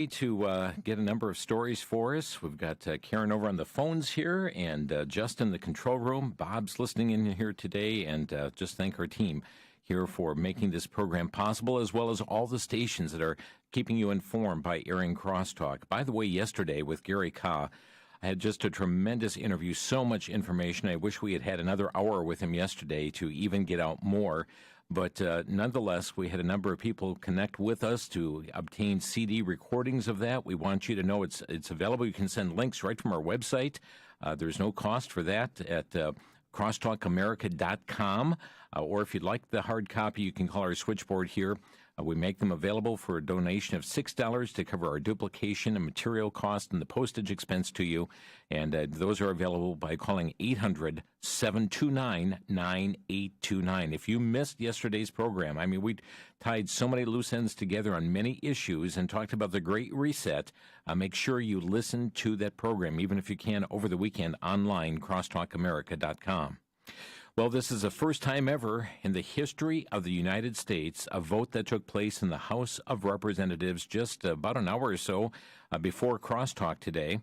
To get a number of stories for us. We've got Karen over on the phones here and Justin in the control room. Bob's listening in here today, and just thank our team here for making this program possible, as well as all the stations that are keeping you informed by airing Crosstalk. By the way, yesterday with Gary Kah, I had just a tremendous interview, so much information. I wish we had had another hour with him yesterday to even get out more. But nonetheless, we had a number of people connect with us to obtain CD recordings of that. We want you to know it's available. You can send links right from our website. There's no cost for that at crosstalkamerica.com. Or if you'd like the hard copy, you can call our switchboard here. We make them available for a donation of $6 to cover our duplication and material cost and the postage expense to you. And those are available by calling 800-729-9829. If you missed yesterday's program, I mean, we tied so many loose ends together on many issues and talked about the Great Reset. Make sure you listen to that program, even if you can, over the weekend online, crosstalkamerica.com. Well, this is the first time ever in the history of the United States, a vote that took place in the House of Representatives just about an hour or so before Crosstalk today.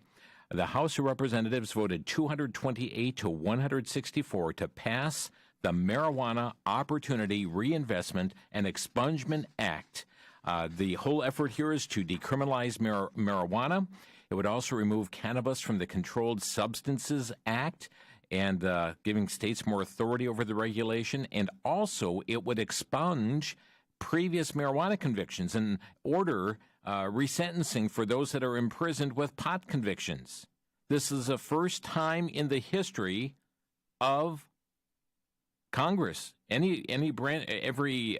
The House of Representatives voted 228 to 164 to pass the Marijuana Opportunity Reinvestment and Expungement Act. The whole effort here is to decriminalize marijuana. It would also remove cannabis from the Controlled Substances Act and giving states more authority over the regulation. And also, it would expunge previous marijuana convictions and order resentencing for those that are imprisoned with pot convictions. This is the first time in the history of Congress, every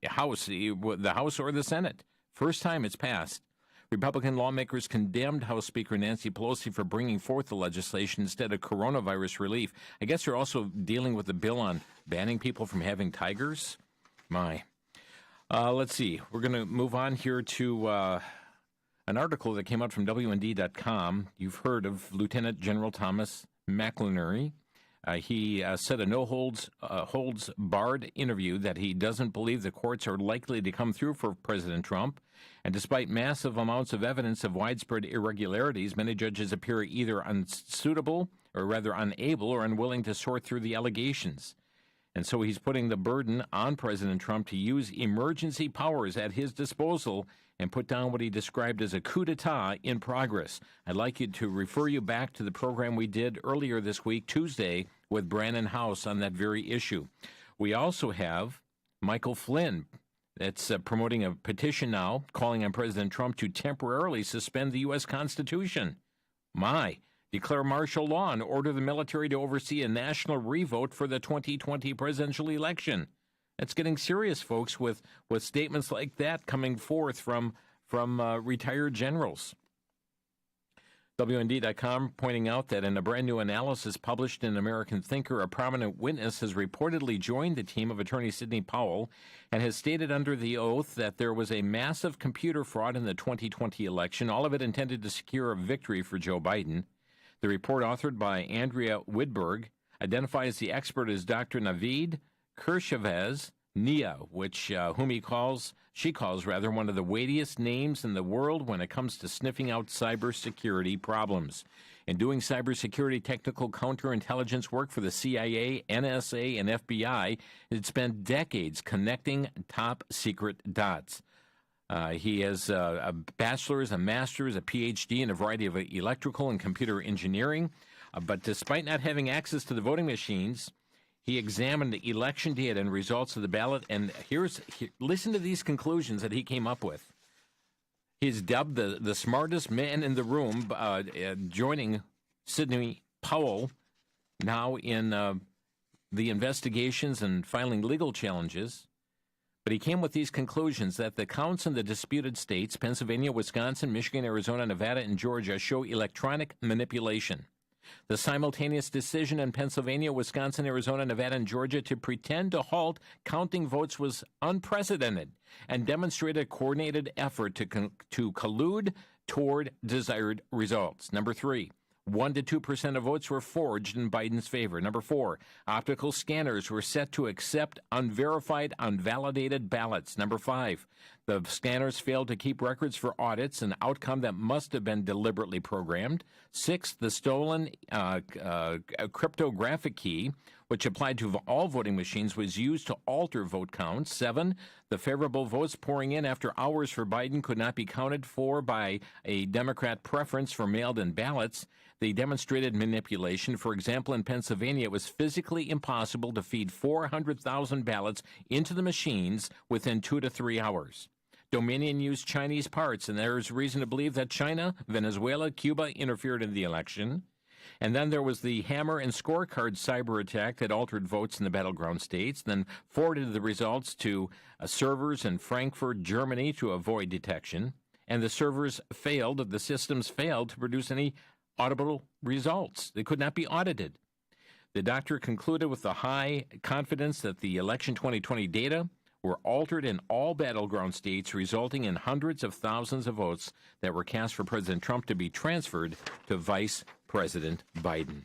house, the House or the Senate, first time it's passed. Republican lawmakers condemned House Speaker Nancy Pelosi for bringing forth the legislation instead of coronavirus relief. I guess they're also dealing with the bill on banning people from having tigers. Let's see. We're going to move on here to an article that came out from WND.com. You've heard of Lieutenant General Thomas McInerney. He said a holds barred interview that he doesn't believe the courts are likely to come through for President Trump. And despite massive amounts of evidence of widespread irregularities, many judges appear either unsuitable or rather unable or unwilling to sort through the allegations. And so he's putting the burden on President Trump to use emergency powers at his disposal and put down what he described as a coup d'etat in progress. I'd like you to refer you back to the program we did earlier this week, Tuesday, with Brannon House on that very issue. We also have Michael Flynn that's promoting a petition now calling on President Trump to temporarily suspend the U.S. Constitution. Declare martial law and order the military to oversee a national revote for the 2020 presidential election. That's getting serious, folks, with statements like that coming forth from retired generals. WND.com pointing out that in a brand new analysis published in American Thinker, a prominent witness has reportedly joined the team of attorney Sidney Powell and has stated under the oath that there was a massive computer fraud in the 2020 election, all of it intended to secure a victory for Joe Biden. The report, authored by Andrea Widberg, identifies the expert as Dr. Navid Kershavez Nia, whom she calls one of the weightiest names in the world when it comes to sniffing out cybersecurity problems. In doing cybersecurity technical counterintelligence work for the CIA, NSA, and FBI, it spent decades connecting top secret dots. He has a bachelor's, a master's, a PhD in a variety of electrical and computer engineering. But despite not having access to the voting machines, he examined the election data and results of the ballot. And listen to these conclusions that he came up with. He's dubbed the smartest man in the room, joining Sidney Powell now in the investigations and filing legal challenges. But he came with these conclusions that the counts in the disputed states, Pennsylvania, Wisconsin, Michigan, Arizona, Nevada, and Georgia, show electronic manipulation. The simultaneous decision in Pennsylvania, Wisconsin, Arizona, Nevada, and Georgia to pretend to halt counting votes was unprecedented and demonstrated a coordinated effort to collude toward desired results. Number 3, 1 to 2% of votes were forged in Biden's favor. Number 4, optical scanners were set to accept unverified, unvalidated ballots. Number 5, the scanners failed to keep records for audits, an outcome that must have been deliberately programmed. 6, the stolen cryptographic key, which applied to all voting machines, was used to alter vote counts. 7, the favorable votes pouring in after hours for Biden could not be counted for by a Democrat preference for mailed-in ballots. They demonstrated manipulation. For example, in Pennsylvania, it was physically impossible to feed 400,000 ballots into the machines within 2 to 3 hours. Dominion used Chinese parts, and there is reason to believe that China, Venezuela, Cuba interfered in the election. And then there was the hammer and scorecard cyber attack that altered votes in the battleground states, then forwarded the results to servers in Frankfurt, Germany to avoid detection. And the servers failed, the systems failed to produce any auditable results. They could not be audited. The doctor concluded with the high confidence that the election 2020 data were altered in all battleground states, resulting in hundreds of thousands of votes that were cast for President Trump to be transferred to Vice President Biden.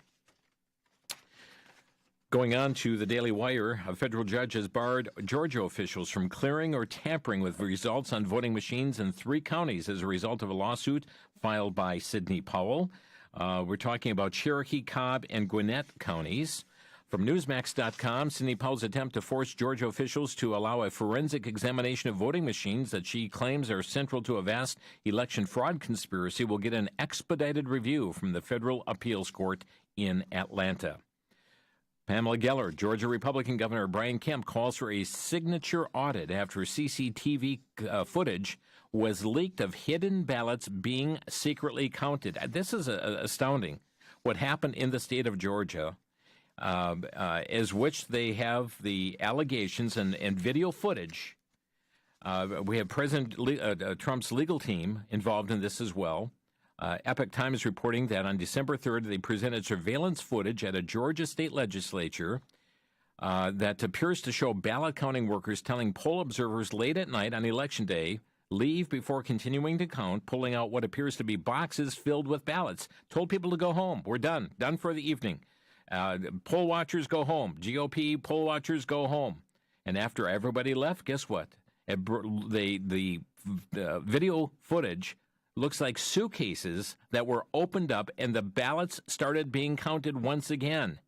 Going on to the Daily Wire, a federal judge has barred Georgia officials from clearing or tampering with results on voting machines in 3 counties as a result of a lawsuit filed by Sidney Powell. We're talking about Cherokee, Cobb, and Gwinnett counties. From Newsmax.com, Sidney Powell's attempt to force Georgia officials to allow a forensic examination of voting machines that she claims are central to a vast election fraud conspiracy will get an expedited review from the federal appeals court in Atlanta. Pamela Geller, Georgia Republican Governor Brian Kemp, calls for a signature audit after CCTV footage was leaked of hidden ballots being secretly counted. This is astounding. What happened in the state of Georgia, as which they have the allegations and video footage. We have President Trump's legal team involved in this as well. Epoch Times is reporting that on December 3rd, they presented surveillance footage at a Georgia state legislature that appears to show ballot counting workers telling poll observers late at night on Election Day, leave before continuing to count, pulling out what appears to be boxes filled with ballots. Told people to go home. We're done for the evening. Poll watchers go home. GOP poll watchers go home. And after everybody left, guess what? The video footage looks like suitcases that were opened up and the ballots started being counted once again.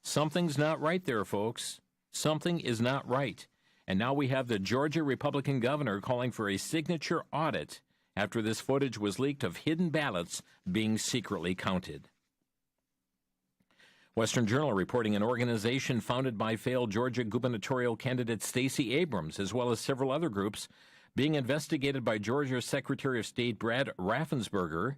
Something's not right there, folks. Something is not right. And now we have the Georgia Republican governor calling for a signature audit after this footage was leaked of hidden ballots being secretly counted. Western Journal reporting an organization founded by failed Georgia gubernatorial candidate Stacey Abrams, as well as several other groups, being investigated by Georgia Secretary of State Brad Raffensperger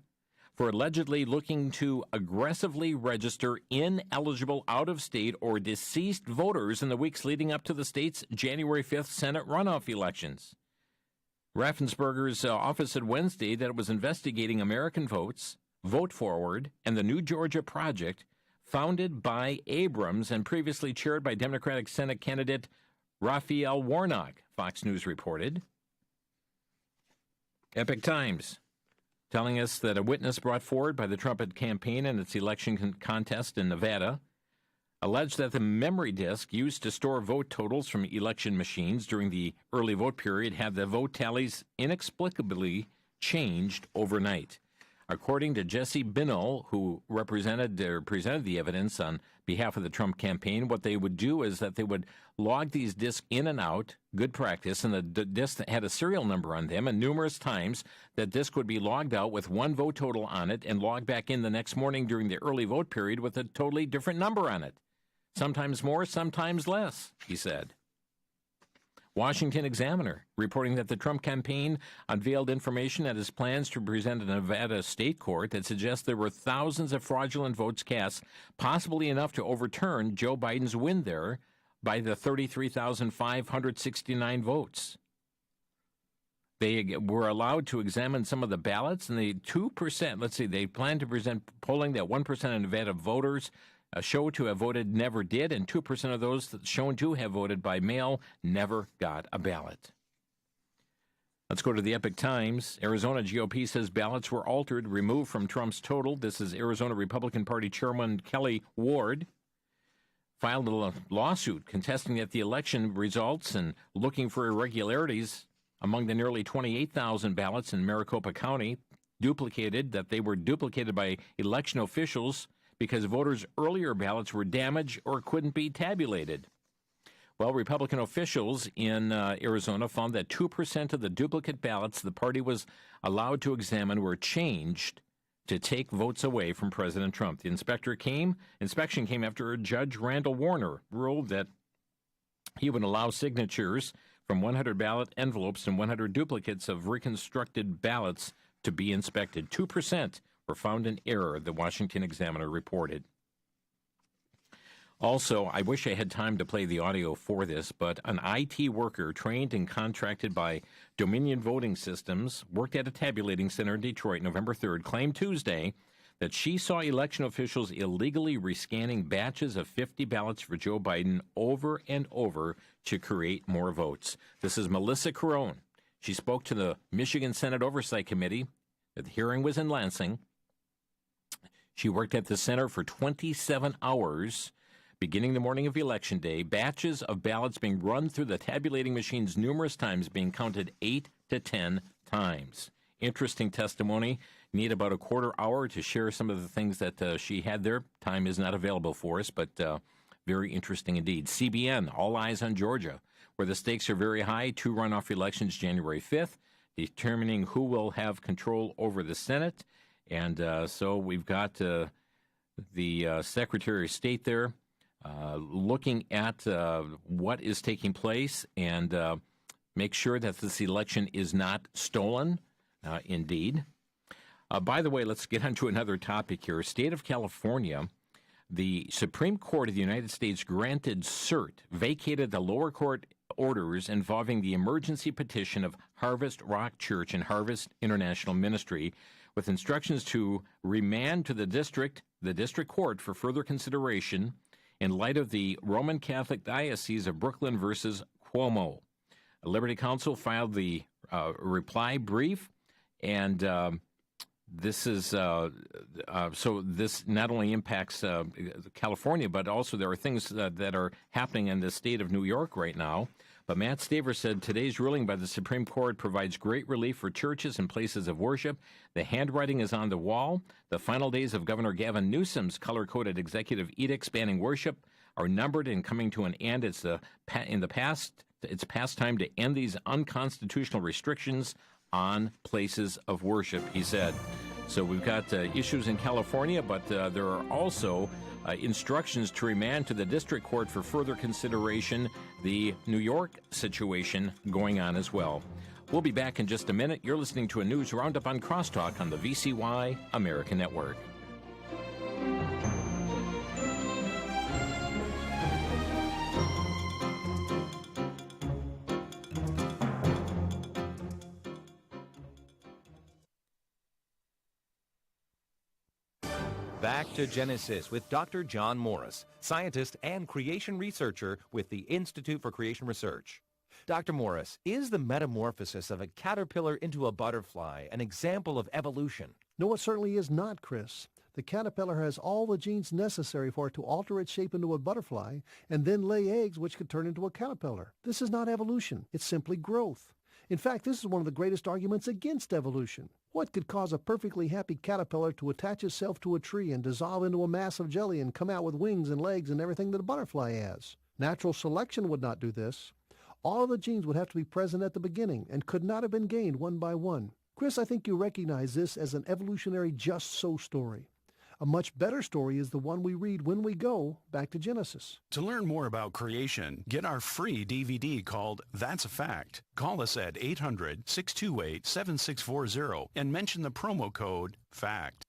for allegedly looking to aggressively register ineligible out-of-state or deceased voters in the weeks leading up to the state's January 5th Senate runoff elections. Raffensperger's office said Wednesday that it was investigating American Votes, Vote Forward, and the New Georgia Project, founded by Abrams and previously chaired by Democratic Senate candidate Raphael Warnock, Fox News reported. Epoch Times telling us that a witness brought forward by the Trump campaign in its election contest in Nevada alleged that the memory disk used to store vote totals from election machines during the early vote period had the vote tallies inexplicably changed overnight. According to Jesse Binnall, who presented the evidence on behalf of the Trump campaign, what they would do is that they would log these disks in and out, good practice, and the disks had a serial number on them, and numerous times that disk would be logged out with one vote total on it and logged back in the next morning during the early vote period with a totally different number on it. Sometimes more, sometimes less, he said. Washington Examiner reporting that the Trump campaign unveiled information at his plans to present a Nevada state court that suggests there were thousands of fraudulent votes cast, possibly enough to overturn Joe Biden's win there by the 33,569 votes. They were allowed to examine some of the ballots, and the 2%, they plan to present polling that 1% of Nevada voters show to have voted never did, and 2% of those shown to have voted by mail never got a ballot. Let's go to the Epic Times. Arizona GOP says ballots were altered, removed from Trump's total. This is Arizona Republican Party Chairman Kelly Ward filed a lawsuit contesting that the election results and looking for irregularities among the nearly 28,000 ballots in Maricopa County that they were duplicated by election officials because voters' earlier ballots were damaged or couldn't be tabulated. Well, Republican officials in Arizona found that 2% of the duplicate ballots the party was allowed to examine were changed to take votes away from President Trump. The inspection came after Judge Randall Warner ruled that he would allow signatures from 100 ballot envelopes and 100 duplicates of reconstructed ballots to be inspected. 2% were found in error, the Washington Examiner reported. Also, I wish I had time to play the audio for this, but an IT worker trained and contracted by Dominion Voting Systems worked at a tabulating center in Detroit November 3rd, claimed Tuesday that she saw election officials illegally rescanning batches of 50 ballots for Joe Biden over and over to create more votes. This is Melissa Carone. She spoke to the Michigan Senate Oversight Committee. The hearing was in Lansing. She worked at the center for 27 hours, beginning the morning of Election Day, batches of ballots being run through the tabulating machines numerous times, being counted 8 to 10 times. Interesting testimony. Need about a quarter hour to share some of the things that she had there. Time is not available for us, but very interesting indeed. CBN, all eyes on Georgia, where the stakes are very high. 2 runoff elections January 5th, determining who will have control over the Senate. And so we've got the Secretary of State there, looking at what is taking place and make sure that this election is not stolen, indeed. By the way, let's get on to another topic here. State of California, the Supreme Court of the United States granted cert, vacated the lower court orders involving the emergency petition of Harvest Rock Church and Harvest International Ministry, with instructions to remand to the district court for further consideration in light of the Roman Catholic Diocese of Brooklyn versus Cuomo. Liberty Counsel filed the reply brief, and this is so this not only impacts California, but also there are things that are happening in the state of New York right now. But Matt Staver said today's ruling by the Supreme Court provides great relief for churches and places of worship. The handwriting is on the wall. The final days of Governor Gavin Newsom's color-coded executive edict banning worship are numbered and coming to an end. It's past time to end these unconstitutional restrictions on places of worship, he said. So we've got issues in California, but there are also instructions to remand to the district court for further consideration. The New York situation going on as well. We'll be back in just a minute. You're listening to a news roundup on Crosstalk on the VCY American Network. Back to Genesis with Dr. John Morris, scientist and creation researcher with the Institute for Creation Research. Dr. Morris, is the metamorphosis of a caterpillar into a butterfly an example of evolution? No, it certainly is not, Chris. The caterpillar has all the genes necessary for it to alter its shape into a butterfly and then lay eggs which could turn into a caterpillar. This is not evolution. It's simply growth. In fact, this is one of the greatest arguments against evolution. What could cause a perfectly happy caterpillar to attach itself to a tree and dissolve into a mass of jelly and come out with wings and legs and everything that a butterfly has? Natural selection would not do this. All of the genes would have to be present at the beginning and could not have been gained one by one. Chris, I think you recognize this as an evolutionary just-so story. A much better story is the one we read when we go back to Genesis. To learn more about creation, get our free DVD called That's a Fact. Call us at 800-628-7640 and mention the promo code FACT.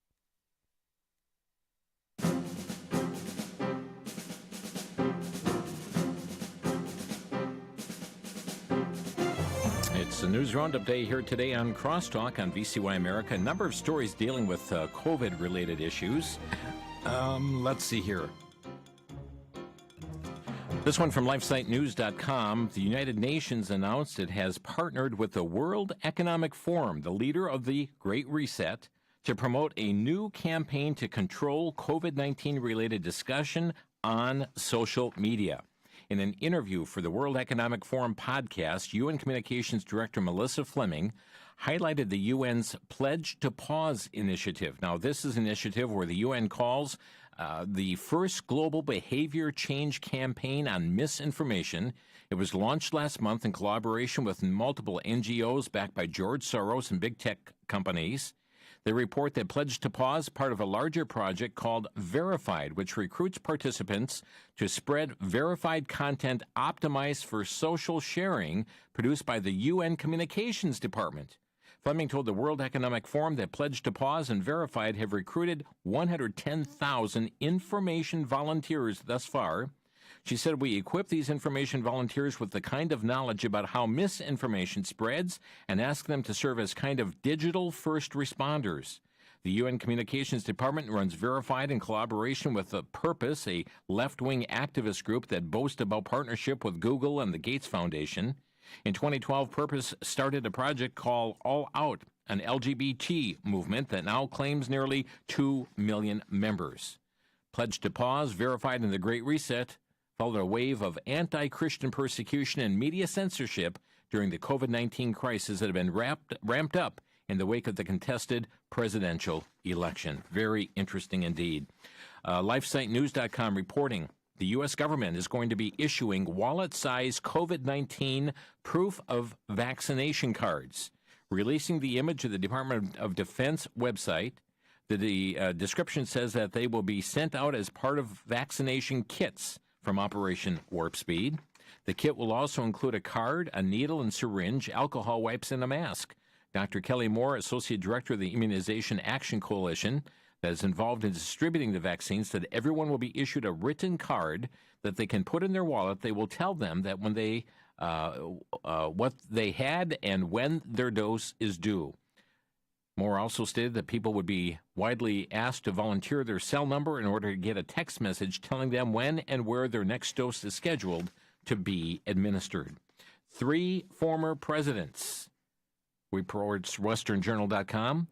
It's a news roundup day here today on Crosstalk on VCY America. A number of stories dealing with COVID-related issues. Let's see here. This one from LifeSiteNews.com. The United Nations announced it has partnered with the World Economic Forum, the leader of the Great Reset, to promote a new campaign to control COVID-19 related discussion on social media. In an interview for the World Economic Forum podcast, UN Communications Director Melissa Fleming highlighted the UN's Pledge to Pause initiative. Now, this is an initiative where the UN calls the first global behavior change campaign on misinformation. It was launched last month in collaboration with multiple NGOs backed by George Soros and big tech companies. They report that Pledge to Pause, part of a larger project called Verified, which recruits participants to spread verified content optimized for social sharing produced by the UN Communications Department. Fleming told the World Economic Forum that Pledge to Pause and Verified have recruited 110,000 information volunteers thus far. She said, "We equip these information volunteers with the kind of knowledge about how misinformation spreads and ask them to serve as kind of digital first responders." The UN Communications Department runs Verified in collaboration with The Purpose, a left-wing activist group that boasts about partnership with Google and the Gates Foundation. In 2012, Purpose started a project called All Out, an LGBT movement that now claims nearly 2 million members. Pledge to Pause, Verified, and the Great Reset followed a wave of anti-Christian persecution and media censorship during the COVID-19 crisis that have been ramped up in the wake of the contested presidential election. Very interesting indeed. LifeSiteNews.com reporting the U.S. government is going to be issuing wallet-sized COVID-19 proof of vaccination cards. Releasing the image of the Department of Defense website, the description says that they will be sent out as part of vaccination kits from Operation Warp Speed. The kit will also include a card, a needle and syringe, alcohol wipes, and a mask. Dr. Kelly Moore, Associate Director of the Immunization Action Coalition, that is involved in distributing the vaccines, said everyone will be issued a written card that they can put in their wallet. They will tell them that when they what they had and when their dose is due. Moore also stated that people would be widely asked to volunteer their cell number in order to get a text message telling them when and where their next dose is scheduled to be administered. 3 former presidents, reports WesternJournal.com.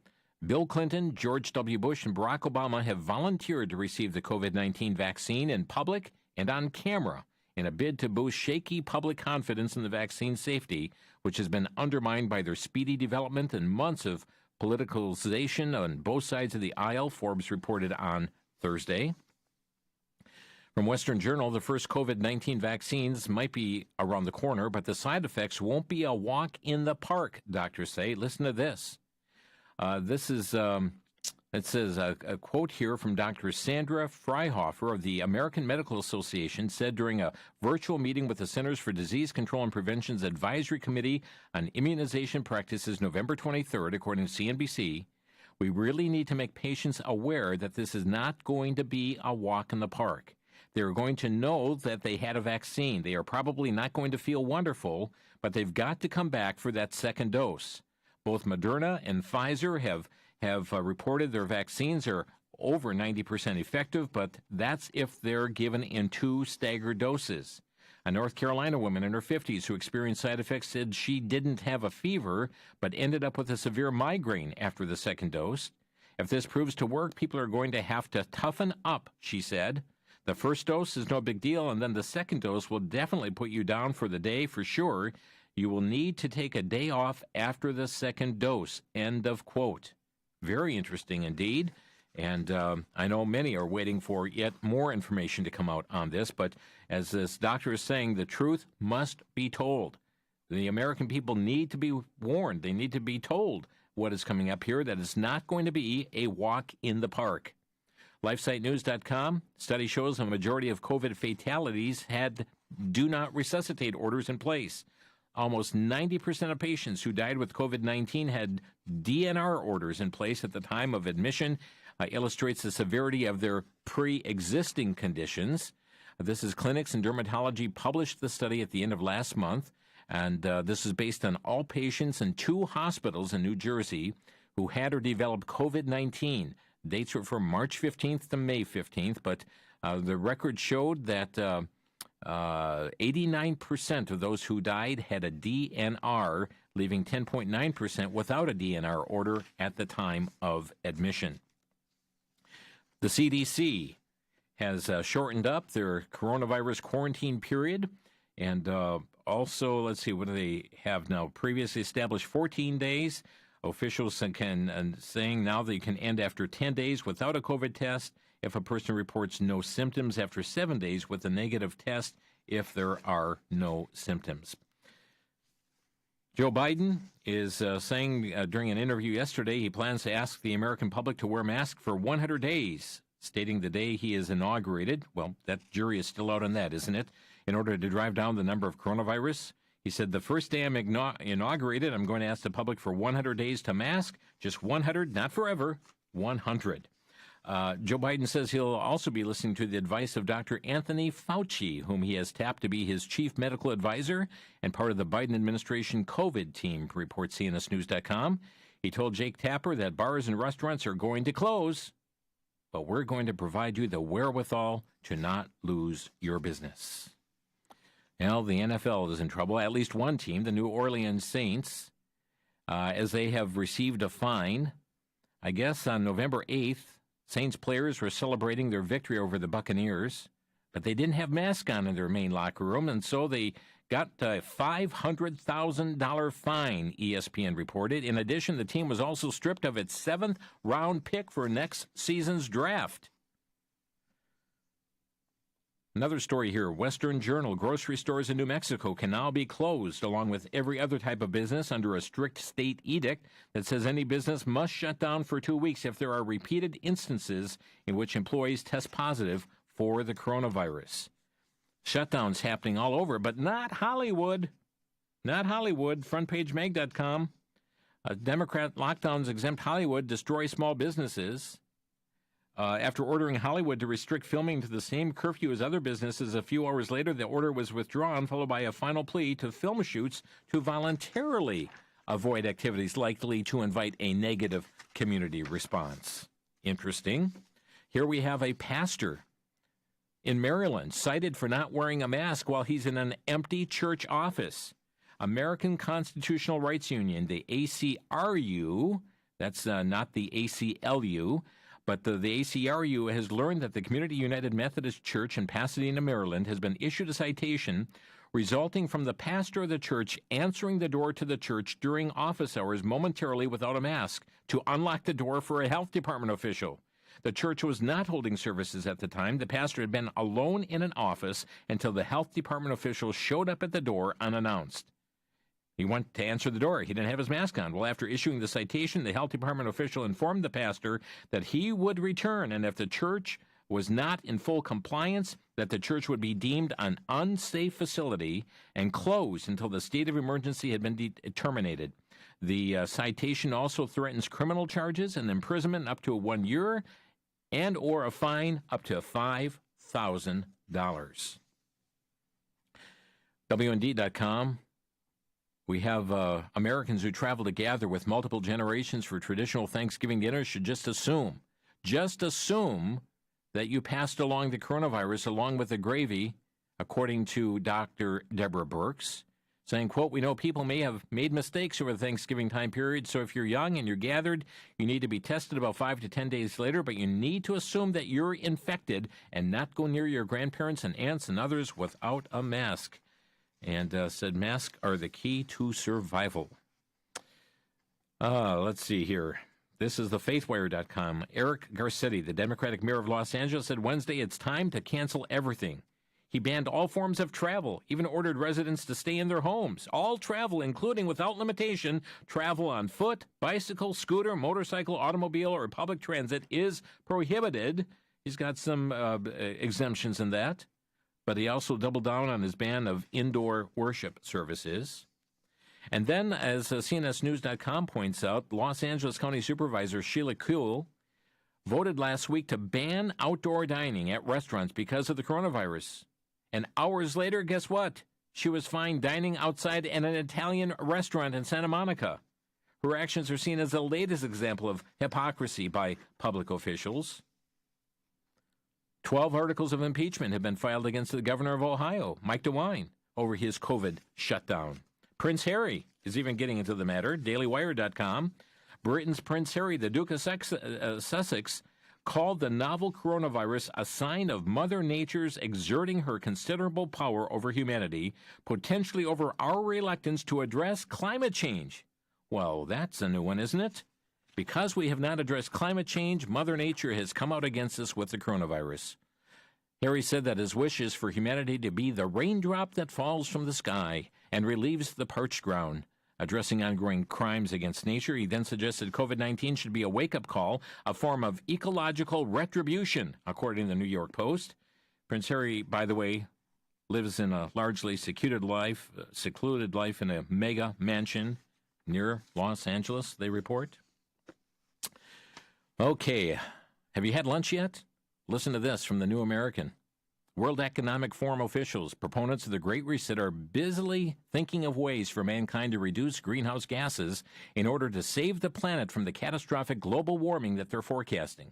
Bill Clinton, George W. Bush, and Barack Obama have volunteered to receive the COVID-19 vaccine in public and on camera in a bid to boost shaky public confidence in the vaccine safety, which has been undermined by their speedy development and months of politicalization on both sides of the aisle, Forbes reported on Thursday. From Western Journal, the first COVID-19 vaccines might be around the corner, but the side effects won't be a walk in the park, doctors say. Listen to this. It says a quote here from Dr. Sandra Freihofer of the American Medical Association said during a virtual meeting with the Centers for Disease Control and Prevention's Advisory Committee on Immunization Practices November 23rd, according to CNBC, "We really need to make patients aware that this is not going to be a walk in the park. They're going to know that they had a vaccine. They are probably not going to feel wonderful, but they've got to come back for that second dose. Both Moderna and Pfizer have reported their vaccines are over 90% effective, but that's if they're given in 2 staggered doses. A North Carolina woman in her 50s who experienced side effects said she didn't have a fever, but ended up with a severe migraine after the second dose. If this proves to work, people are going to have to toughen up, she said. The first dose is no big deal, and then the second dose will definitely put you down for the day for sure. You will need to take a day off after the second dose." End of quote. Very interesting indeed. And I know many are waiting for yet more information to come out on this. But as this doctor is saying, the truth must be told. The American people need to be warned. They need to be told what is coming up here, that it's not going to be a walk in the park. LifeSiteNews.com, study shows a majority of COVID fatalities had do not resuscitate orders in place. Almost 90% of patients who died with COVID-19 had DNR orders in place at the time of admission, illustrates the severity of their pre-existing conditions. This is Clinics in Dermatology published the study at the end of last month, and this is based on all patients in 2 hospitals in New Jersey who had or developed COVID-19. Dates were from March 15th to May 15th, but the record showed that 89% of those who died had a DNR, leaving 10.9% without a DNR order at the time of admission. The CDC has shortened up their coronavirus quarantine period, and also, let's see, what do they have now? Previously established 14 days. Officials can saying now they can end after 10 days without a COVID test if a person reports no symptoms, after 7 days with a negative test if there are no symptoms. Joe Biden is saying during an interview yesterday he plans to ask the American public to wear masks for 100 days, stating the day he is inaugurated. Well, that jury is still out on that, isn't it? In order to drive down the number of coronavirus. He said, the first day I'm inaugurated, I'm going to ask the public for 100 days to mask. Just 100, not forever, 100. Joe Biden says he'll also be listening to the advice of Dr. Anthony Fauci, whom he has tapped to be his chief medical advisor and part of the Biden administration COVID team, reports CNSnews.com. He told Jake Tapper that bars and restaurants are going to close, but we're going to provide you the wherewithal to not lose your business. Well, the NFL is in trouble. At least one team, the New Orleans Saints, as they have received a fine. I guess on November 8th, Saints players were celebrating their victory over the Buccaneers, but they didn't have masks on in their main locker room, and so they got a $500,000 fine, ESPN reported. In addition, the team was also stripped of its 7th-round pick for next season's draft. Another story here, Western Journal, grocery stores in New Mexico can now be closed along with every other type of business under a strict state edict that says any business must shut down for 2 weeks if there are repeated instances in which employees test positive for the coronavirus. Shutdowns happening all over, but not Hollywood. Not Hollywood, frontpagemag.com. Democrat lockdowns exempt Hollywood, destroy small businesses. After ordering Hollywood to restrict filming to the same curfew as other businesses, a few hours later, the order was withdrawn, followed by a final plea to film shoots to voluntarily avoid activities likely to invite a negative community response. Interesting. Here we have a pastor in Maryland cited for not wearing a mask while he's in an empty church office. American Constitutional Rights Union, the ACRU, that's not the ACLU, but the ACRU has learned that the Community United Methodist Church in Pasadena, Maryland, has been issued a citation resulting from the pastor of the church answering the door to the church during office hours momentarily without a mask to unlock the door for a health department official. The church was not holding services at the time. The pastor had been alone in an office until the health department official showed up at the door unannounced. He went to answer the door. He didn't have his mask on. Well, after issuing the citation, the health department official informed the pastor that he would return, and if the church was not in full compliance, that the church would be deemed an unsafe facility and closed until the state of emergency had been terminated. The citation also threatens criminal charges and imprisonment up to 1 year and or a fine up to $5,000. WND.com. We have Americans who travel to gather with multiple generations for traditional Thanksgiving dinners should just assume that you passed along the coronavirus along with the gravy, according to Dr. Deborah Birx, saying, quote, we know people may have made mistakes over the Thanksgiving time period, so if you're young and you're gathered, you need to be tested about 5 to 10 days later, but you need to assume that you're infected and not go near your grandparents and aunts and others without a mask. And said masks are the key to survival. Let's see here. This is the faithwire.com. Eric Garcetti, the Democratic mayor of Los Angeles, said Wednesday it's time to cancel everything. He banned all forms of travel, even ordered residents to stay in their homes. All travel, including without limitation, travel on foot, bicycle, scooter, motorcycle, automobile, or public transit is prohibited. He's got some exemptions in that. But he also doubled down on his ban of indoor worship services. And then, as CNSNews.com points out, Los Angeles County Supervisor Sheila Kuehl voted last week to ban outdoor dining at restaurants because of the coronavirus. And hours later, guess what? She was fined dining outside at an Italian restaurant in Santa Monica. Her actions are seen as the latest example of hypocrisy by public officials. 12 articles of impeachment have been filed against the governor of Ohio, Mike DeWine, over his COVID shutdown. Prince Harry is even getting into the matter. DailyWire.com. Britain's Prince Harry, the Duke of Sussex, called the novel coronavirus a sign of Mother Nature's exerting her considerable power over humanity, potentially over our reluctance to address climate change. Well, that's a new one, isn't it? Because we have not addressed climate change, Mother Nature has come out against us with the coronavirus. Harry said that his wish is for humanity to be the raindrop that falls from the sky and relieves the parched ground. Addressing ongoing crimes against nature, he then suggested COVID-19 should be a wake-up call, a form of ecological retribution, according to the New York Post. Prince Harry, by the way, lives in a largely secluded life in a mega mansion near Los Angeles, they report. Okay, have you had lunch yet? Listen to this from the New American. World Economic Forum officials, proponents of the Great Reset, are busily thinking of ways for mankind to reduce greenhouse gases in order to save the planet from the catastrophic global warming that they're forecasting.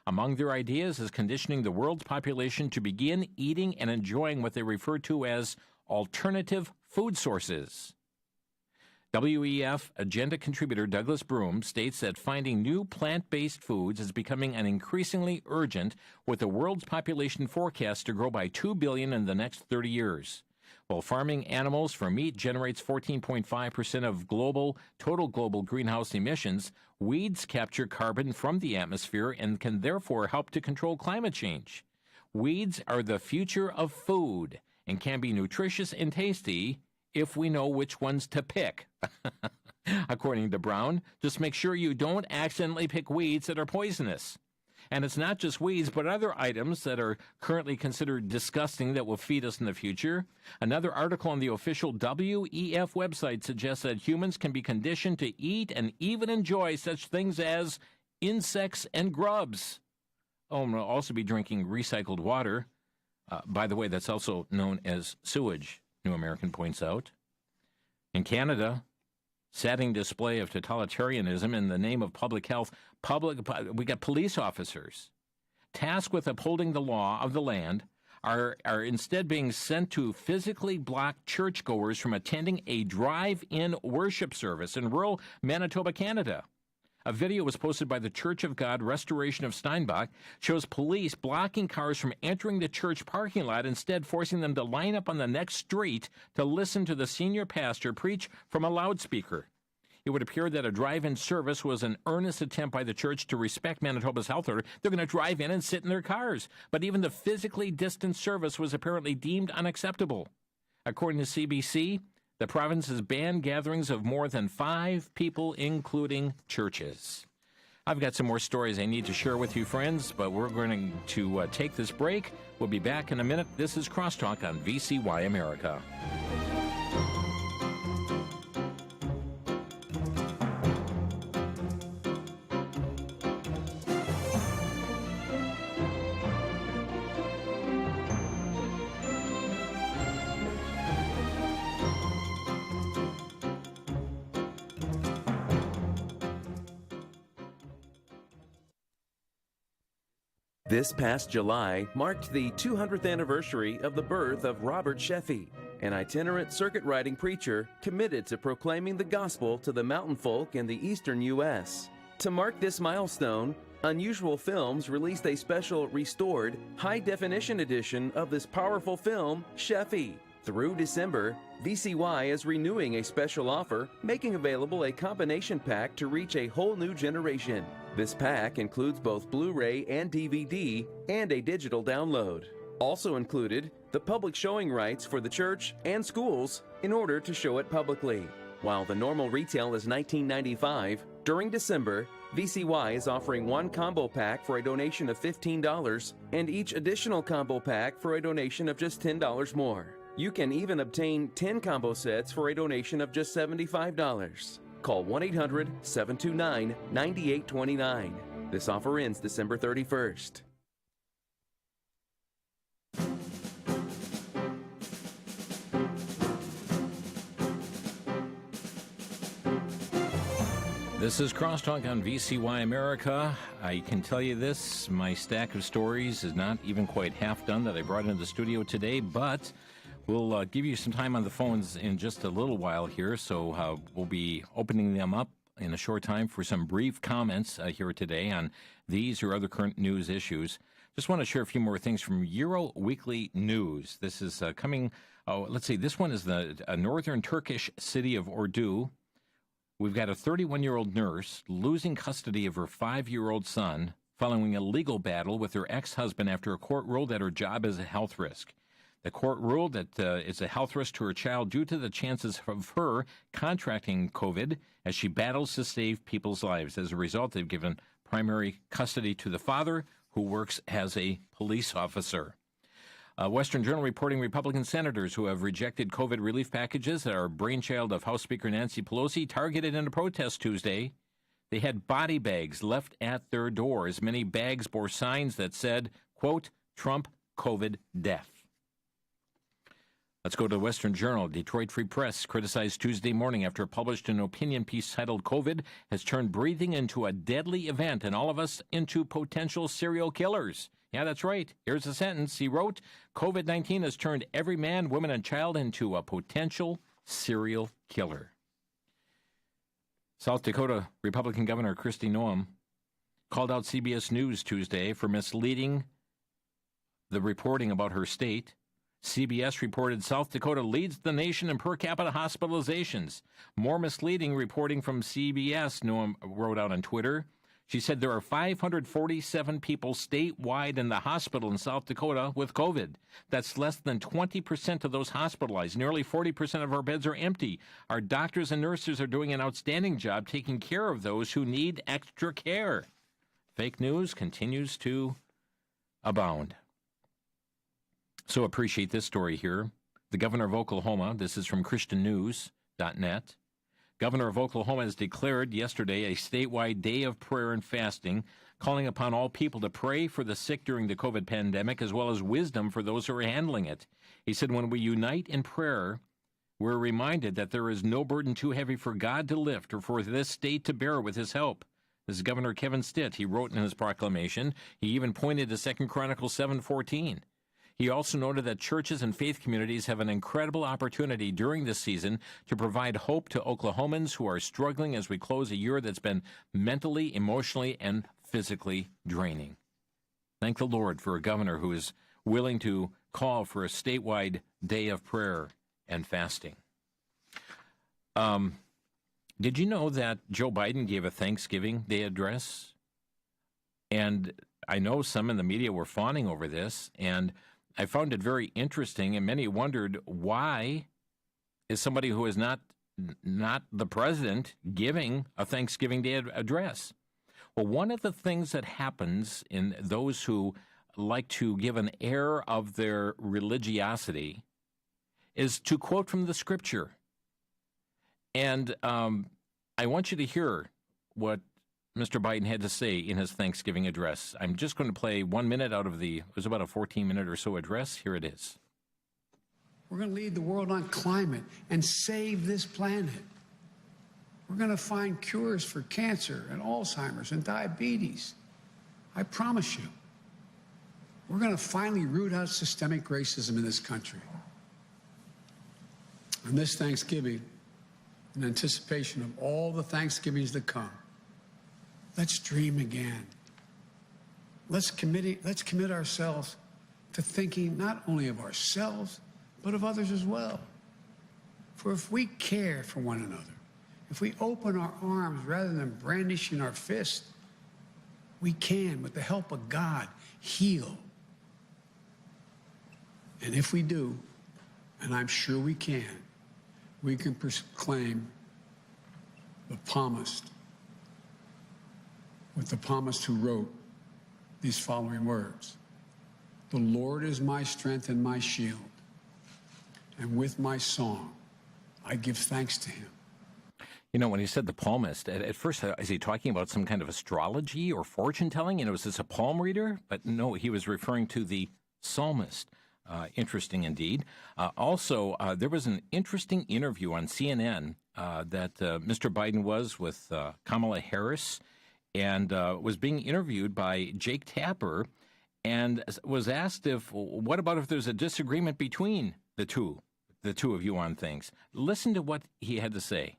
Among their ideas is conditioning the world's population to begin eating and enjoying what they refer to as alternative food sources. WEF agenda contributor Douglas Broom states that finding new plant-based foods is becoming an increasingly urgent, with the world's population forecast to grow by 2 billion in the next 30 years. While farming animals for meat generates 14.5% of total global greenhouse emissions, weeds capture carbon from the atmosphere and can therefore help to control climate change. Weeds are the future of food and can be nutritious and tasty if we know which ones to pick. According to Brown, just make sure you don't accidentally pick weeds that are poisonous. And it's not just weeds, but other items that are currently considered disgusting that will feed us in the future. Another article on the official WEF website suggests that humans can be conditioned to eat and even enjoy such things as insects and grubs. Oh, and we'll also be drinking recycled water. By the way, that's also known as sewage, New American points out. In Canada, saddening display of totalitarianism in the name of public health. We got police officers tasked with upholding the law of the land are instead being sent to physically block churchgoers from attending a drive-in worship service in rural Manitoba, Canada. A video was posted by the Church of God Restoration of Steinbach, shows police blocking cars from entering the church parking lot, instead forcing them to line up on the next street to listen to the senior pastor preach from a loudspeaker. It would appear that a drive-in service was an earnest attempt by the church to respect Manitoba's health order. They're going to drive in and sit in their cars. But even the physically distant service was apparently deemed unacceptable. According to CBC, the province has banned gatherings of more than 5 people, including churches. I've got some more stories I need to share with you, friends, but we're going to take this break. We'll be back in a minute. This is Crosstalk on VCY America. This past July marked the 200th anniversary of the birth of Robert Sheffey, an itinerant circuit-riding preacher committed to proclaiming the gospel to the mountain folk in the eastern U.S. To mark this milestone, Unusual Films released a special restored, high-definition edition of this powerful film, Sheffey. Through December, VCY is renewing a special offer, making available a combination pack to reach a whole new generation. This pack includes both Blu-ray and DVD and a digital download. Also included, the public showing rights for the church and schools in order to show it publicly. While the normal retail is $19.95, during December, VCY is offering one combo pack for a donation of $15 and each additional combo pack for a donation of just $10 more. You can even obtain 10 combo sets for a donation of just $75. Call 1-800-729-9829. This offer ends December 31st. This is Crosstalk on VCY America. I can tell you this, my stack of stories is not even quite half done that I brought into the studio today, but we'll give you some time on the phones in just a little while here, so we'll be opening them up in a short time for some brief comments here today on these or other current news issues. Just want to share a few more things from Euro Weekly News. This is coming, let's see, this one is the northern Turkish city of Ordu. We've got a 31-year-old nurse losing custody of her 5-year-old son following a legal battle with her ex-husband after a court ruled that her job is a health risk. The court ruled that it's a health risk to her child due to the chances of her contracting COVID as she battles to save people's lives. As a result, they've given primary custody to the father, who works as a police officer. Western Journal reporting Republican senators who have rejected COVID relief packages that are brainchild of House Speaker Nancy Pelosi targeted in a protest Tuesday. They had body bags left at their doors. Many bags bore signs that said, quote, Trump COVID death. Let's go to Western Journal. Detroit Free Press criticized Tuesday morning after it published an opinion piece titled COVID has turned breathing into a deadly event and all of us into potential serial killers. Yeah, that's right. Here's a sentence. He wrote, COVID-19 has turned every man, woman, and child into a potential serial killer. South Dakota Republican Governor Kristi Noem called out CBS News Tuesday for misleading the reporting about her state. CBS reported South Dakota leads the nation in per capita hospitalizations. More misleading reporting from CBS, Noem wrote out on Twitter. She said there are 547 people statewide in the hospital in South Dakota with COVID. That's less than 20% of those hospitalized. Nearly 40% of our beds are empty. Our doctors and nurses are doing an outstanding job taking care of those who need extra care. Fake news continues to abound. So appreciate this story here. The governor of Oklahoma, this is from ChristianNews.net. Governor of Oklahoma has declared yesterday a statewide day of prayer and fasting, calling upon all people to pray for the sick during the COVID pandemic, as well as wisdom for those who are handling it. He said, when we unite in prayer, we're reminded that there is no burden too heavy for God to lift or for this state to bear with his help. This is Governor Kevin Stitt. He wrote in his proclamation. He even pointed to 2 Chronicles 7:14. He also noted that churches and faith communities have an incredible opportunity during this season to provide hope to Oklahomans who are struggling as we close a year that's been mentally, emotionally, and physically draining. Thank the Lord for a governor who is willing to call for a statewide day of prayer and fasting. Did you know that Joe Biden gave a Thanksgiving Day address? And I know some in the media were fawning over this, and I found it very interesting, and many wondered, why is somebody who is not the president giving a Thanksgiving Day address? Well, one of the things that happens in those who like to give an air of their religiosity is to quote from the Scripture. And I want you to hear what Mr. Biden had to say in his Thanksgiving address. I'm just going to play 1 minute out of it was about a 14-minute or so address. Here it is. We're going to lead the world on climate and save this planet. We're going to find cures for cancer and Alzheimer's and diabetes. I promise you. We're going to finally root out systemic racism in this country. On this Thanksgiving, in anticipation of all the Thanksgivings that come, let's dream again. Let's commit ourselves to thinking not only of ourselves, but of others as well. For if we care for one another, if we open our arms rather than brandishing our fist, we can, with the help of God, heal. And if we do, and I'm sure we can proclaim the psalmist, with the psalmist who wrote these following words. The Lord is my strength and my shield, and with my song I give thanks to him. You know, when he said the palmist, at first, is he talking about some kind of astrology or fortune telling? You know, is this a palm reader? But no, he was referring to the psalmist. Interesting indeed. Also, there was an interesting interview on CNN that Mr. Biden was with Kamala Harris and was being interviewed by Jake Tapper and was asked what about if there's a disagreement between the two of you on things. Listen to what he had to say.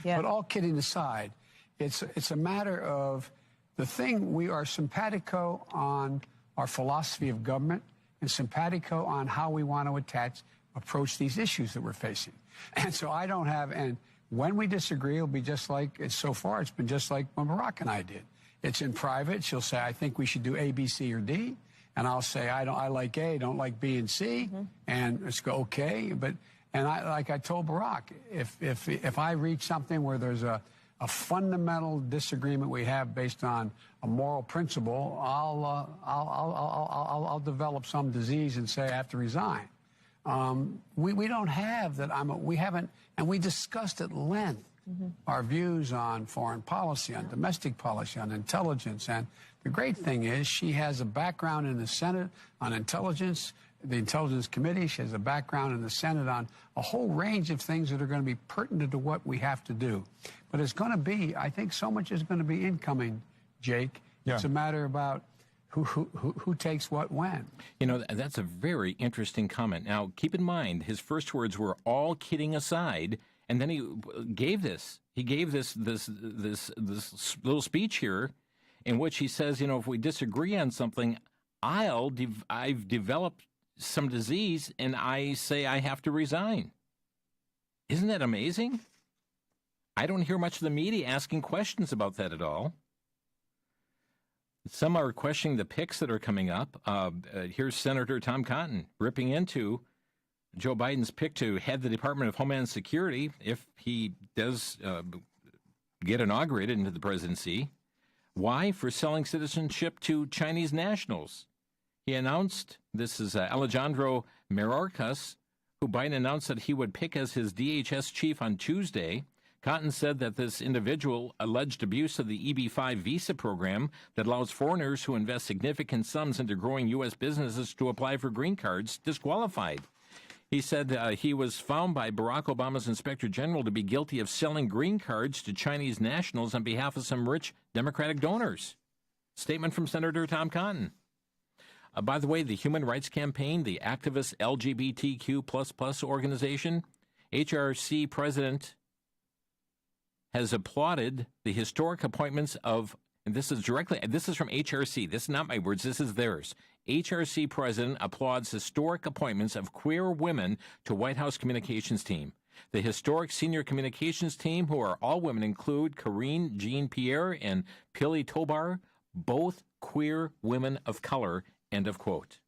Yeah. But all kidding aside, it's a matter of the thing. We are simpatico on our philosophy of government and simpatico on how we want to approach these issues that we're facing. And so I don't have, and when we disagree, it'll be just like, so far it's been just like when Barack and I did. It's in private. She'll say, I think we should do A, B, C, or D. And I'll say, I like A, don't like B and C. Mm-hmm. And let's go, okay. Like I told Barack, if I reach something where there's a fundamental disagreement we have based on a moral principle, I'll develop some disease and say I have to resign. We don't have that. We haven't, and we discussed at length our views on foreign policy, on domestic policy, on intelligence. And the great thing is she has a background in the Senate on intelligence, the Intelligence Committee. She has a background in the Senate on a whole range of things that are going to be pertinent to what we have to do. But it's going to be, I think so much is going to be incoming, Jake. Yeah. It's a matter about who takes what when. You know, that's a very interesting comment. Now, keep in mind, his first words were all kidding aside, and then he gave this little speech here in which he says, if we disagree on something, I've developed some disease, and I say I have to resign. Isn't that amazing? I don't hear much of the media asking questions about that at all. Some are questioning the picks that are coming up. Here's Senator Tom Cotton ripping into Joe Biden's pick to head the Department of Homeland Security if he does get inaugurated into the presidency. Why? For selling citizenship to Chinese nationals. He announced, this is Alejandro Mayorkas, who Biden announced that he would pick as his DHS chief on Tuesday. Cotton said that this individual alleged abuse of the EB-5 visa program that allows foreigners who invest significant sums into growing U.S. businesses to apply for green cards disqualified. He said he was found by Barack Obama's Inspector General to be guilty of selling green cards to Chinese nationals on behalf of some rich Democratic donors. Statement from Senator Tom Cotton. By the way, the Human Rights Campaign, the activist LGBTQ++ organization, HRC president has applauded the historic appointments of, and this is from HRC, this is not my words, this is theirs. HRC president applauds historic appointments of queer women to White House communications team. The historic senior communications team, who are all women, include Karine Jean-Pierre and Pili Tobar, both queer women of color, end of quote.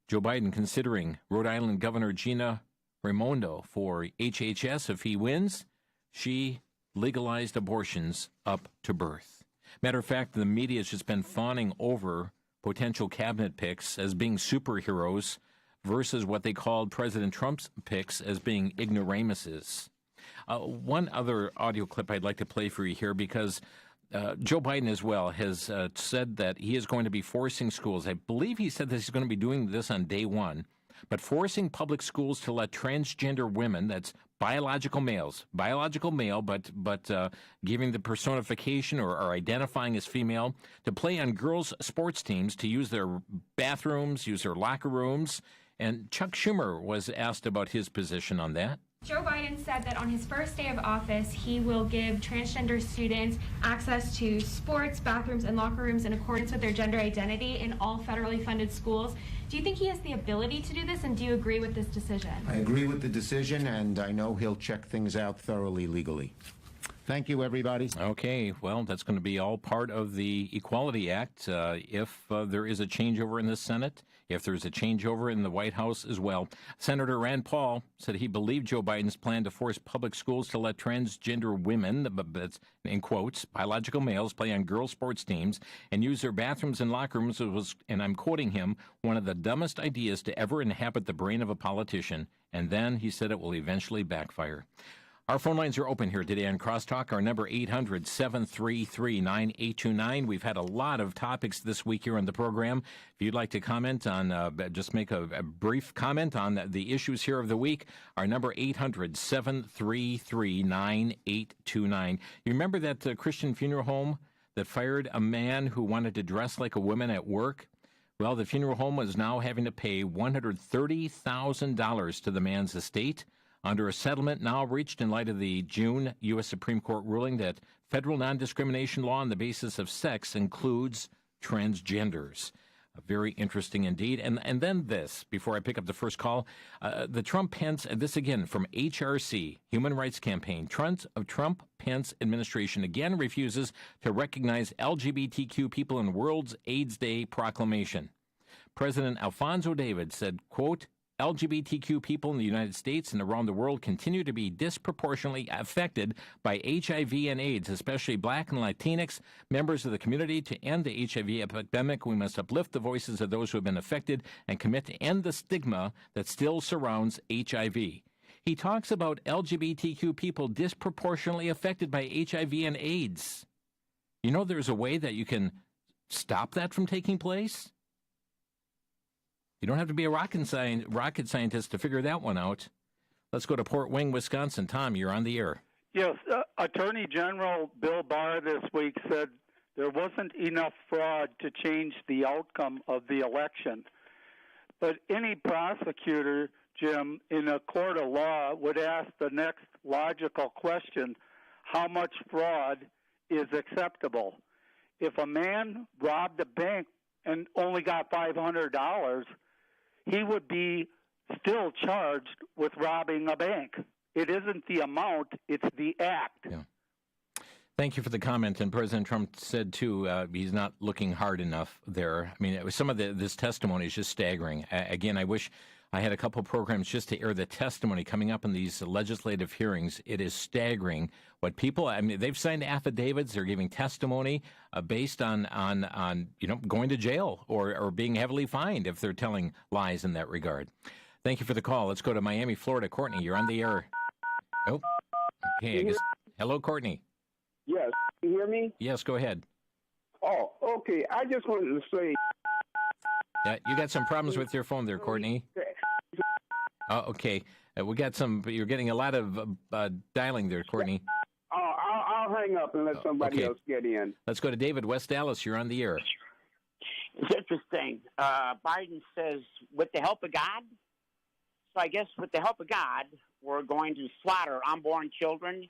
Joe Biden considering Rhode Island Governor Gina Raimondo for HHS if he wins. She legalized abortions up to birth. Matter of fact, the media has just been fawning over potential cabinet picks as being superheroes versus what they called President Trump's picks as being ignoramuses. One other audio clip I'd like to play for you here because Joe Biden as well has said that he is going to be forcing schools. I believe he said that he's going to be doing this on day one, but forcing public schools to let transgender women, that's biological male, but giving the personification or identifying as female, to play on girls' sports teams, to use their bathrooms, use their locker rooms. And Chuck Schumer was asked about his position on that. Joe Biden said that on his first day of office, he will give transgender students access to sports, bathrooms, and locker rooms in accordance with their gender identity in all federally funded schools. Do you think he has the ability to do this, and do you agree with this decision? I agree with the decision, and I know he'll check things out thoroughly legally. Thank you, everybody. Okay, well, that's going to be all part of the Equality Act if there is a changeover in the Senate, if there's a changeover in the White House as well. Senator Rand Paul said he believed Joe Biden's plan to force public schools to let transgender women, that's in quotes, biological males, play on girls' sports teams and use their bathrooms and locker rooms was, and I'm quoting him, one of the dumbest ideas to ever inhabit the brain of a politician. And then he said it will eventually backfire. Our phone lines are open here today on Crosstalk. Our number 800-733-9829. We've had a lot of topics this week here on the program. If you'd like to comment on, just make a brief comment on the issues here of the week, our number 800-733-9829. You remember that Christian funeral home that fired a man who wanted to dress like a woman at work? Well, the funeral home is now having to pay $130,000 to the man's estate under a settlement now reached in light of the June U.S. Supreme Court ruling that federal non-discrimination law on the basis of sex includes transgenders. Very interesting indeed. And then this, before I pick up the first call, the Trump-Pence, this again from HRC, Human Rights Campaign, Trump-Pence administration again refuses to recognize LGBTQ people in World AIDS Day proclamation. President Alfonso David said, quote, LGBTQ people in the United States and around the world continue to be disproportionately affected by HIV and AIDS, especially Black and Latinx members of the community. To end the HIV epidemic, we must uplift the voices of those who have been affected and commit to end the stigma that still surrounds HIV. He talks about LGBTQ people disproportionately affected by HIV and AIDS. You know, there's a way that you can stop that from taking place? You don't have to be a rocket scientist to figure that one out. Let's go to Port Wing, Wisconsin. Tom, you're on the air. Yes, Attorney General Bill Barr this week said there wasn't enough fraud to change the outcome of the election. But any prosecutor, Jim, in a court of law would ask the next logical question, how much fraud is acceptable? If a man robbed a bank and only got $500, he would be still charged with robbing a bank. It isn't the amount, it's the act. Yeah. Thank you for the comment. And President Trump said, too, he's not looking hard enough there. I mean, some of this testimony is just staggering. Again, I wish I had a couple programs just to air the testimony coming up in these legislative hearings. It is staggering what people, I mean, they've signed affidavits, they're giving testimony based on going to jail or being heavily fined if they're telling lies in that regard. Thank you for the call. Let's go to Miami, Florida. Courtney, you're on the air. Oh, okay. I guess, hello, Courtney. Yes. Can you hear me? Yes, go ahead. Oh, okay. I just wanted to say. Yeah, you got some problems with your phone there, Courtney. Oh, okay. You're getting a lot of dialing there, Courtney. I'll hang up and let somebody else get in. Let's go to David, West Dallas. You're on the air. It's interesting. Biden says, with the help of God. So I guess with the help of God, we're going to slaughter unborn children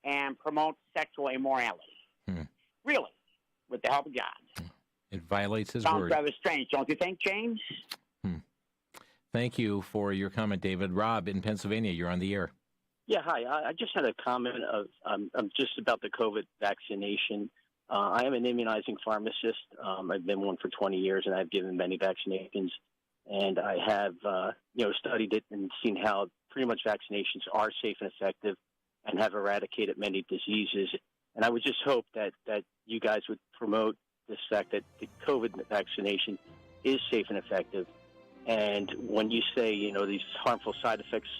and promote sexual immorality. Really, with the help of God. It violates his word. word. Sounds rather strange, don't you think, James? Thank you for your comment, David. Rob in Pennsylvania, you're on the air. Yeah, hi. I just had a comment just about the COVID vaccination. I am an immunizing pharmacist. I've been one for 20 years, and I've given many vaccinations. And I have, studied it and seen how pretty much vaccinations are safe and effective and have eradicated many diseases. And I would just hope that you guys would promote this fact that the COVID vaccination is safe and effective. And when you say, these harmful side effects,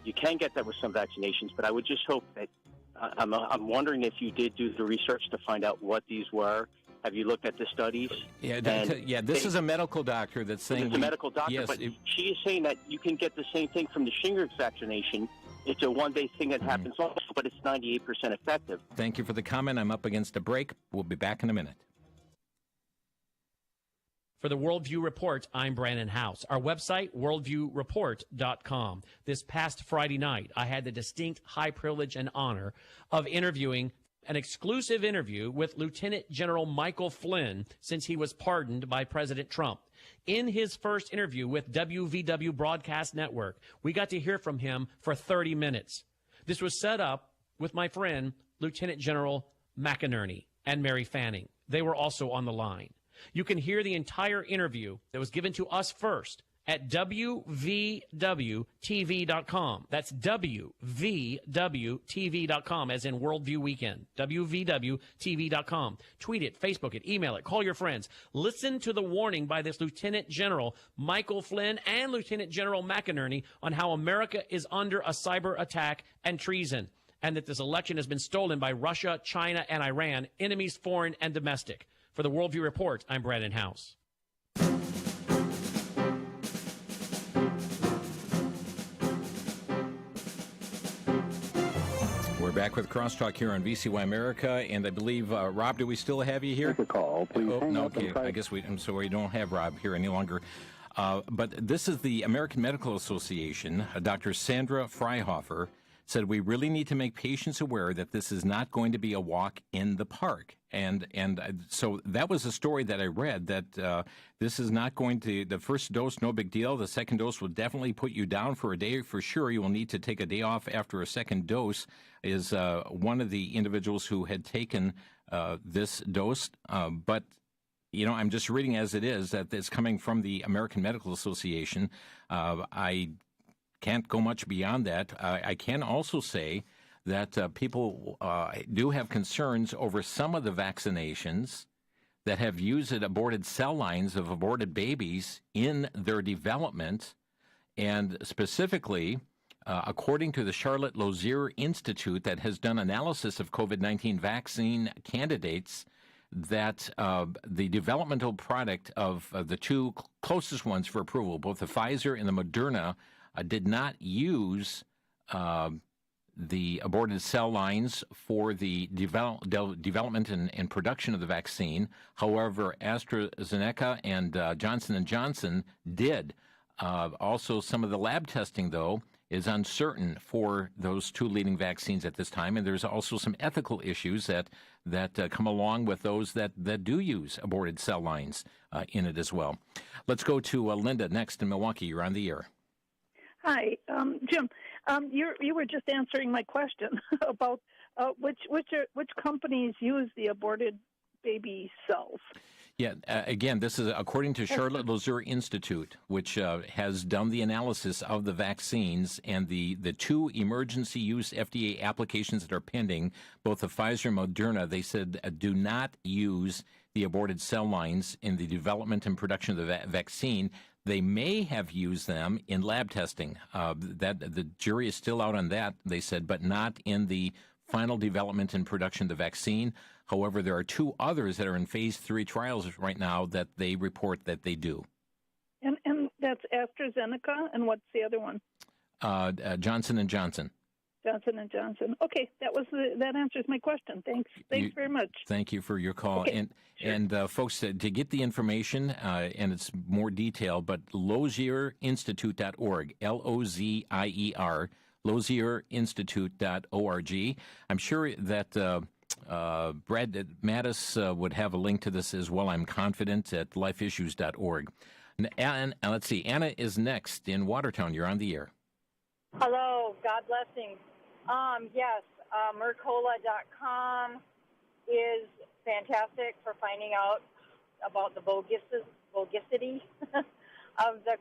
you can get that with some vaccinations, but I would just hope that I'm wondering if you did do the research to find out what these were. Have you looked at the studies? This is a medical doctor that's saying... It's a medical doctor, yes, but she is saying that you can get the same thing from the Shingrix vaccination. It's a one-day thing that happens also, but it's 98% effective. Thank you for the comment. I'm up against a break. We'll be back in a minute. For the Worldview Report, I'm Brandon House. Our website, worldviewreport.com. This past Friday night, I had the distinct high privilege and honor of interviewing an exclusive interview with Lieutenant General Michael Flynn since he was pardoned by President Trump. In his first interview with WVW Broadcast Network, we got to hear from him for 30 minutes. This was set up with my friend, Lieutenant General McInerney and Mary Fanning. They were also on the line. You can hear the entire interview that was given to us first at WVWTV.com. That's WVWTV.com, as in Worldview Weekend. WVWTV.com. Tweet it, Facebook it, email it, call your friends. Listen to the warning by this Lieutenant General Michael Flynn and Lieutenant General McInerney on how America is under a cyber attack and treason. and that this election has been stolen by Russia, China, and Iran, enemies foreign and domestic. For the Worldview Report, I'm Brandon House. We're back with Crosstalk here on VCY America, and I believe, Rob, do we still have you here? Take a call, please. Oh, no, okay. I guess we don't have Rob here any longer. But this is the American Medical Association. Dr. Sandra Freihofer said we really need to make patients aware that this is not going to be a walk in the park. And so that was a story that I read, that this is not going to, the first dose, no big deal. The second dose will definitely put you down for a day for sure. You will need to take a day off after a second dose, is one of the individuals who had taken this dose. But, you know, I'm just reading as it is, that it's coming from the American Medical Association. I can't go much beyond that. I can also say that people do have concerns over some of the vaccinations that have used aborted cell lines of aborted babies in their development. And specifically, according to the Charlotte Lozier Institute that has done analysis of COVID-19 vaccine candidates, that the developmental product of the two closest ones for approval, both the Pfizer and the Moderna, did not use the aborted cell lines for the development and production of the vaccine. However, AstraZeneca and Johnson & Johnson did. Also, some of the lab testing, though, is uncertain for those two leading vaccines at this time. And there's also some ethical issues that come along with those that do use aborted cell lines in it as well. Let's go to Linda next in Milwaukee. You're on the air. Hi, Jim. You were just answering my question about which companies use the aborted baby cells. Yeah, again, this is according to Charlotte Lozier Institute, which has done the analysis of the vaccines and the two emergency use FDA applications that are pending, both the Pfizer and Moderna. They said do not use the aborted cell lines in the development and production of the vaccine. They may have used them in lab testing. That the jury is still out on that, they said, but not in the final development and production of the vaccine. However, there are two others that are in phase 3 trials right now that they report that they do. And that's AstraZeneca, and what's the other one? Johnson & Johnson. Johnson & Johnson. Okay, that answers my question. Thanks very much. Thank you for your call. Okay, and folks, to get the information, and it's more detailed, but lozierinstitute.org, L-O-Z-I-E-R, lozierinstitute.org. I'm sure that Brad Mattis would have a link to this as well, I'm confident, at lifeissues.org. And let's see, Anna is next in Watertown. You're on the air. Hello, God blessings. Yes, Mercola.com is fantastic for finding out about the bogicity of the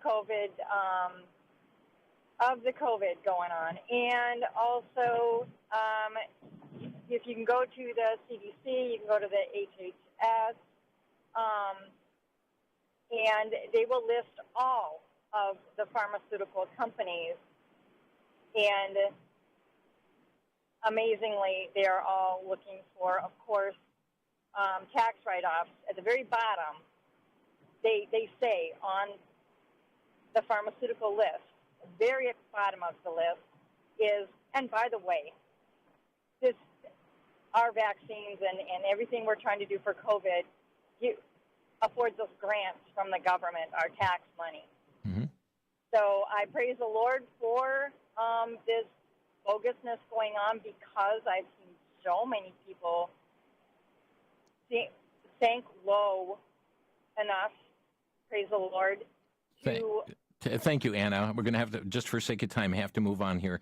COVID going on, and also if you can go to the CDC, you can go to the HHS, and they will list all of the pharmaceutical companies. And amazingly, they are all looking for, of course, tax write-offs. At the very bottom, they say on the pharmaceutical list, the very bottom of the list is, and by the way, our vaccines and everything we're trying to do for COVID affords us grants from the government, our tax money. Mm-hmm. So I praise the Lord for this bogusness going on, because I've seen so many people sink low enough, praise the Lord, to... Thank you, Anna. We're going to have to, just for sake of time, have to move on here.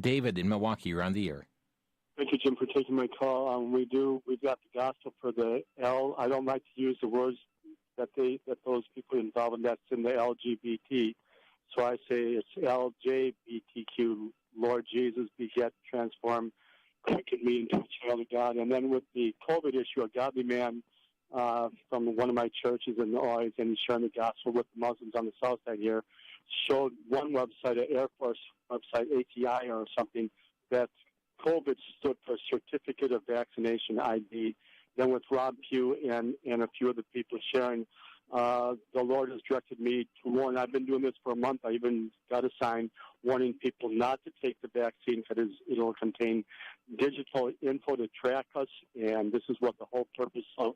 David in Milwaukee, you're on the air. Thank you, Jim, for taking my call. We've got the gospel for the L. I don't like to use the words that those people involved in that's in the LGBT. So I say it's LJBTQ, Lord Jesus, beget, transform, quicken me into a child of God. And then with the COVID issue, a godly man from one of my churches in Illinois, and he's sharing the gospel with the Muslims on the south side here, showed one website, an Air Force website, ATI or something, that COVID stood for Certificate of Vaccination ID. Then with Rob Pugh and a few other people sharing, the Lord has directed me to warn. I've been doing this for a month. I even got a sign warning people not to take the vaccine because it'll contain digital info to track us, and this is what the whole purpose of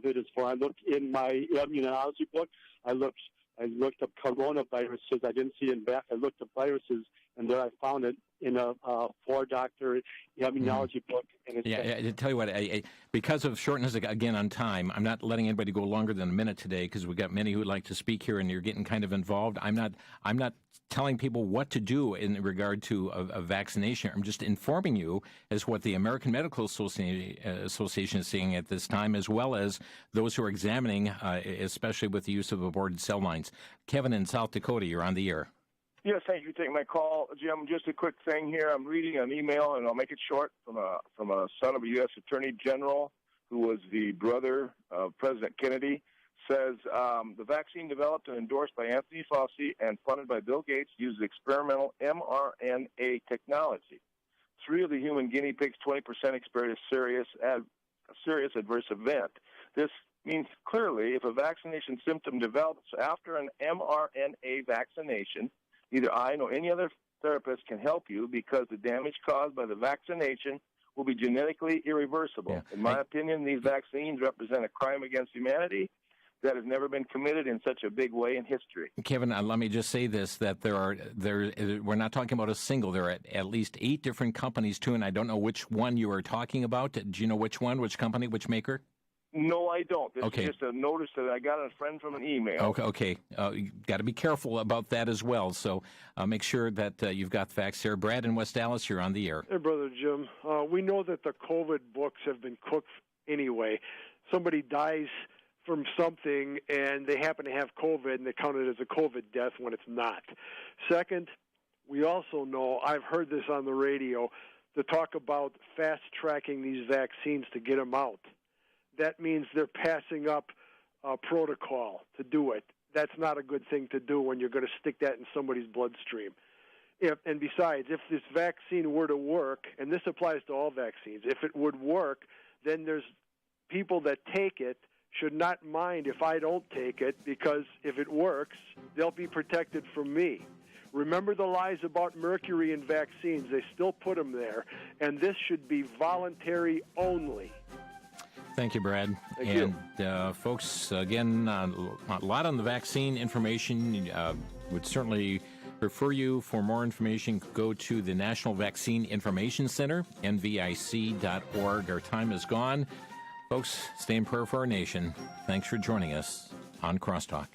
it is for. I looked in my immunology book. I looked up coronaviruses. I didn't see it back. I looked up viruses, and there I found it in a four-doctor immunology book. And I tell you what, because of shortness again on time, I'm not letting anybody go longer than a minute today because we've got many who would like to speak here, and you're getting kind of involved. I'm not telling people what to do in regard to a vaccination. I'm just informing you as what the American Medical Association is seeing at this time, as well as those who are examining, especially with the use of aborted cell lines. Kevin in South Dakota, you're on the air. Yes, thank you for taking my call, Jim. Just a quick thing here. I'm reading an email, and I'll make it short, from a son of a U.S. Attorney General who was the brother of President Kennedy. Says the vaccine developed and endorsed by Anthony Fauci and funded by Bill Gates uses experimental mRNA technology. 3 of the human guinea pigs, 20% experienced a serious adverse event. This means clearly if a vaccination symptom develops after an mRNA vaccination, neither I nor any other therapist can help you because the damage caused by the vaccination will be genetically irreversible. Yeah. In my opinion, these vaccines represent a crime against humanity that has never been committed in such a big way in history. Kevin, let me just say this, that we're not talking about a single. There are at least 8 different companies, too, and I don't know which one you are talking about. Do you know which one, which company, which maker? No, I don't. This is just a notice that I got a friend from an email. Okay. You got to be careful about that as well. So make sure that you've got facts here. Brad in West Dallas, you're on the air. Hey, Brother Jim. We know that the COVID books have been cooked anyway. Somebody dies from something and they happen to have COVID and they count it as a COVID death when it's not. Second, we also know, I've heard this on the radio, to talk about fast-tracking these vaccines to get them out. That means they're passing up a protocol to do it. That's not a good thing to do when you're going to stick that in somebody's bloodstream. And besides, if this vaccine were to work, and this applies to all vaccines, if it would work, then there's people that take it should not mind if I don't take it, because if it works, they'll be protected from me. Remember the lies about mercury in vaccines. They still put them there, and this should be voluntary only. Thank you, Brad. Thank you. Folks, again, a lot on the vaccine information. Would certainly refer you for more information. Go to the National Vaccine Information Center, nvic.org. Our time is gone. Folks, stay in prayer for our nation. Thanks for joining us on Crosstalk.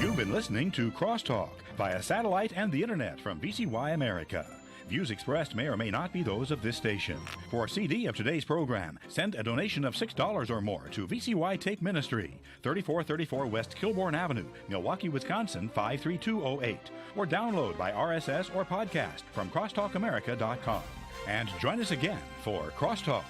You've been listening to Crosstalk via satellite and the internet from VCY America. Views expressed may or may not be those of this station. For a CD of today's program, send a donation of $6 or more to VCY Tape Ministry, 3434 West Kilbourne Avenue, Milwaukee, Wisconsin, 53208, or download by RSS or podcast from crosstalkamerica.com. And join us again for Crosstalk.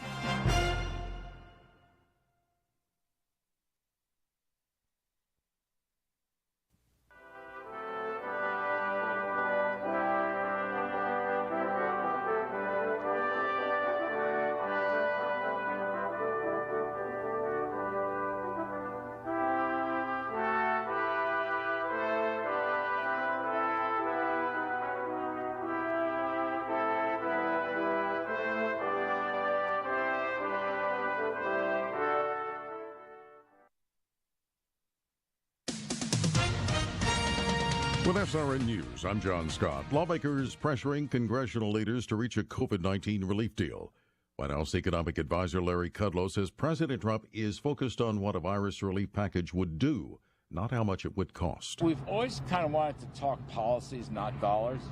With SRN News, I'm John Scott. Lawmakers pressuring congressional leaders to reach a COVID-19 relief deal. White House Economic Advisor Larry Kudlow says President Trump is focused on what a virus relief package would do, not how much it would cost. We've always kind of wanted to talk policies, not dollars.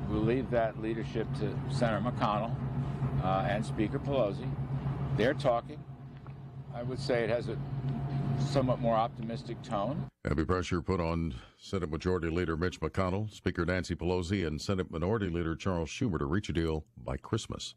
We'll leave that leadership to Senator McConnell and Speaker Pelosi. They're talking. I would say it has a somewhat more optimistic tone. Heavy pressure put on Senate Majority Leader Mitch McConnell, Speaker Nancy Pelosi, and Senate Minority Leader Charles Schumer to reach a deal by Christmas.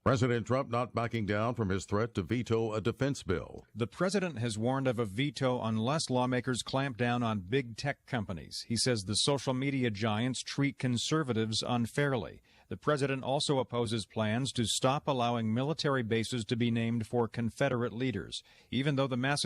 President Trump not backing down from his threat to veto a defense bill. The president has warned of a veto unless lawmakers clamp down on big tech companies. He says the social media giants treat conservatives unfairly. The president also opposes plans to stop allowing military bases to be named for Confederate leaders, even though the massive